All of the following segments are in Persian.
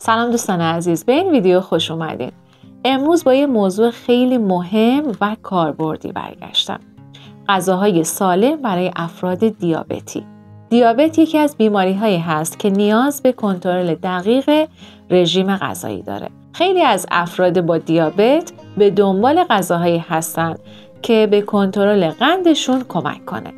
سلام دوستان عزیز، به این ویدیو خوش اومدین. امروز با یه موضوع خیلی مهم و کاربردی برگشتم. غذاهای سالم برای افراد دیابتی. دیابت یکی از بیماری‌هایی هست که نیاز به کنترل دقیق رژیم غذایی داره. خیلی از افراد با دیابت به دنبال غذاهایی هستن که به کنترل قندشون کمک کنه.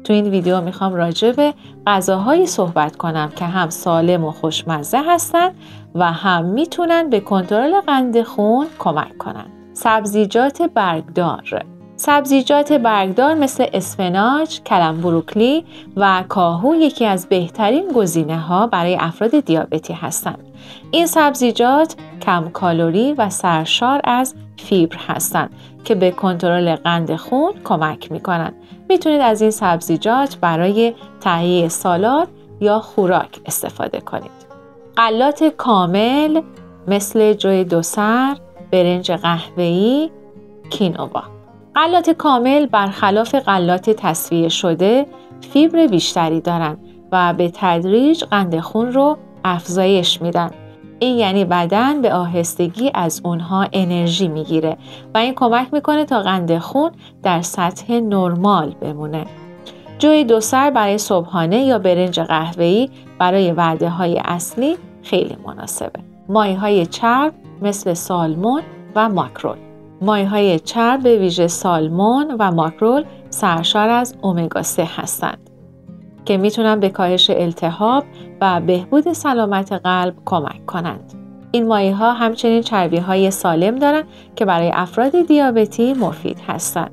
تو این ویدیو میخوام راجع به غذاهایی صحبت کنم که هم سالم و خوشمزه هستن و هم میتونن به کنترل قند خون کمک کنن. سبزیجات برگدار. سبزیجات برگدار مثل اسفناج، کلم بروکلی و کاهو یکی از بهترین گزینه‌ها برای افراد دیابتی هستند. این سبزیجات کم کالری و سرشار از فیبر هستند که به کنترل قند خون کمک میکنن. میتونید از این سبزیجات برای تهیه سالاد یا خوراک استفاده کنید. غلات کامل مثل جوی دوسر، برنج قهوه‌ای، کینوا. غلات کامل برخلاف غلات تصفیه شده فیبر بیشتری دارن و به تدریج قند خون رو افزایش میدن. این یعنی بدن به آهستگی از اونها انرژی میگیره و این کمک میکنه تا قند خون در سطح نرمال بمونه. جوی دوسر برای صبحانه یا برنج قهوه‌ای برای وعده‌های اصلی خیلی مناسبه. ماهی‌های چرب مثل سالمون و ماکرول. ماهی‌های چرب به ویژه سالمون و ماکرول سرشار از امگا 3 هستند که میتونن به کاهش التهاب و بهبود سلامت قلب کمک کنند. این ماهی‌ها همچنین چربی‌های سالم دارن که برای افراد دیابتی مفید هستند.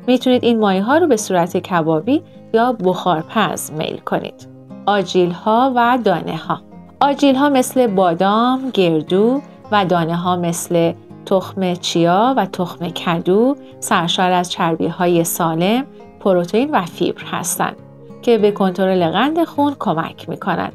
میتونید این ماهی‌ها رو به صورت کبابی یا بخارپز میل کنید. آجیل‌ها و دانه‌ها. آجیل‌ها مثل بادام، گردو و دانه‌ها مثل تخم چیا و تخم کدو سرشار از چربی‌های سالم، پروتئین و فیبر هستند که به کنترل قند خون کمک می‌کنند.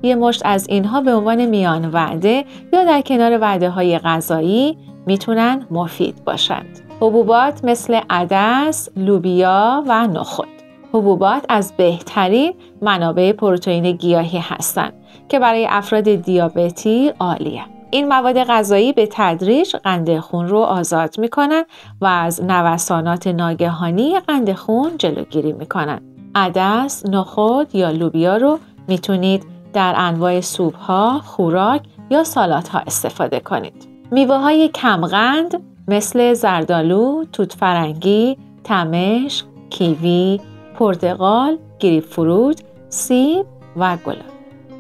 یه مشت از اینها به عنوان میان وعده یا در کنار وعده‌های غذایی میتونن مفید باشند. حبوبات مثل عدس، لوبیا و نخود. حبوبات از بهترین منابع پروتئین گیاهی هستند که برای افراد دیابتی عالیه. این مواد غذایی به تدریج قند خون رو آزاد میکنن و از نوسانات ناگهانی قند خون جلوگیری میکنن. عدس، نخود یا لوبیا رو میتونید در انواع سوپ‌ها، خوراک یا سالادها استفاده کنید. میوه‌های کمقند مثل زردآلو، توت فرنگی، تمشک، کیوی، پرتقال، گریپ فروت، سیب و گلاب.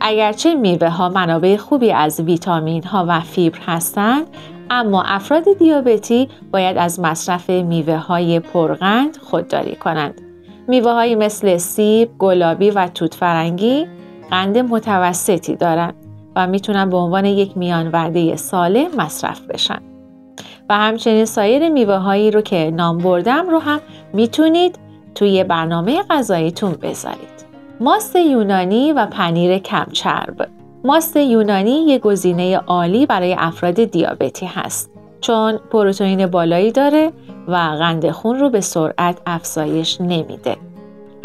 اگرچه میوه‌ها منابع خوبی از ویتامین‌ها و فیبر هستند، اما افراد دیابتی باید از مصرف میوه‌های پرقند خودداری کنند. میوه‌هایی مثل سیب، گلابی و توت فرنگی قند متوسطی دارند و میتونن به عنوان یک میان وعده سالم مصرف بشن. و همچنین سایر میوه‌هایی رو که نام بردم رو هم میتونید توی برنامه غذاییتون بذارید. ماست یونانی و پنیر کمچرب. ماست یونانی یک گزینه عالی برای افراد دیابتی هست چون پروتئین بالایی داره و قند خون رو به سرعت افزایش نمیده.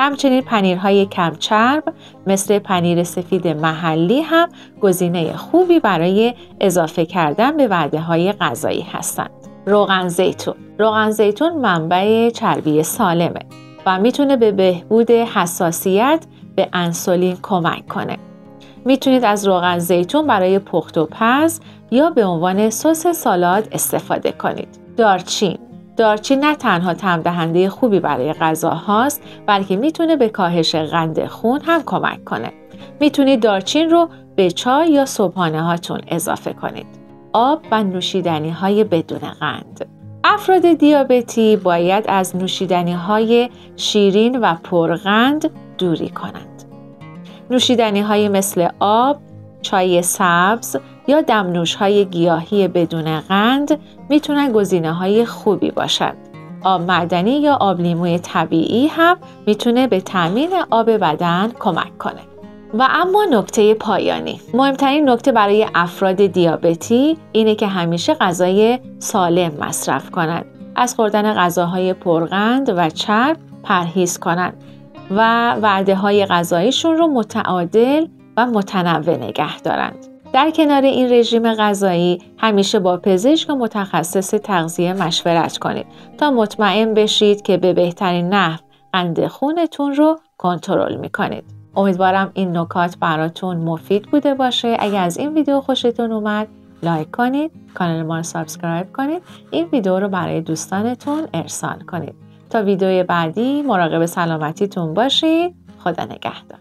همچنین پنیرهای کمچرب مثل پنیر سفید محلی هم گزینه خوبی برای اضافه کردن به وعده‌های غذایی هستند. روغن زیتون. روغن زیتون منبع چربی سالمه و میتونه به بهبود حساسیت به انسولین کمک کنه. میتونید از روغن زیتون برای پخت و پز یا به عنوان سس سالاد استفاده کنید. دارچین. دارچین نه تنها طعم دهنده خوبی برای غذا هاست، بلکه میتونه به کاهش قند خون هم کمک کنه. میتونید دارچین رو به چای یا صبحانه هاتون اضافه کنید. آب و نوشیدنی های بدون قند. افراد دیابتی باید از نوشیدنی های شیرین و پرقند دوری کنند. نوشیدنی های مثل آب، چای سبز یا دمنوش های گیاهی بدون قند میتونن گزینه های خوبی باشند. آب معدنی یا آب لیموی طبیعی هم میتونه به تامین آب بدن کمک کنه. و اما نکته پایانی، مهمترین نکته برای افراد دیابتی اینه که همیشه غذای سالم مصرف کنند. از خوردن غذاهای پرقند و چرب پرهیز کنند و وعده‌های غذاییشون رو متعادل و متنوع نگه دارند. در کنار این رژیم غذایی همیشه با پزشک و متخصص تغذیه مشورت کنید تا مطمئن بشید که به بهترین نحو قند خونتون رو کنترل میکنید. امیدوارم این نکات براتون مفید بوده باشه. اگر از این ویدیو خوشتون اومد لایک کنید، کانال ما رو سابسکرایب کنید، این ویدیو رو برای دوستانتون ارسال کنید. تا ویدیوی بعدی مراقب سلامتیتون باشید. خدا نگهدار.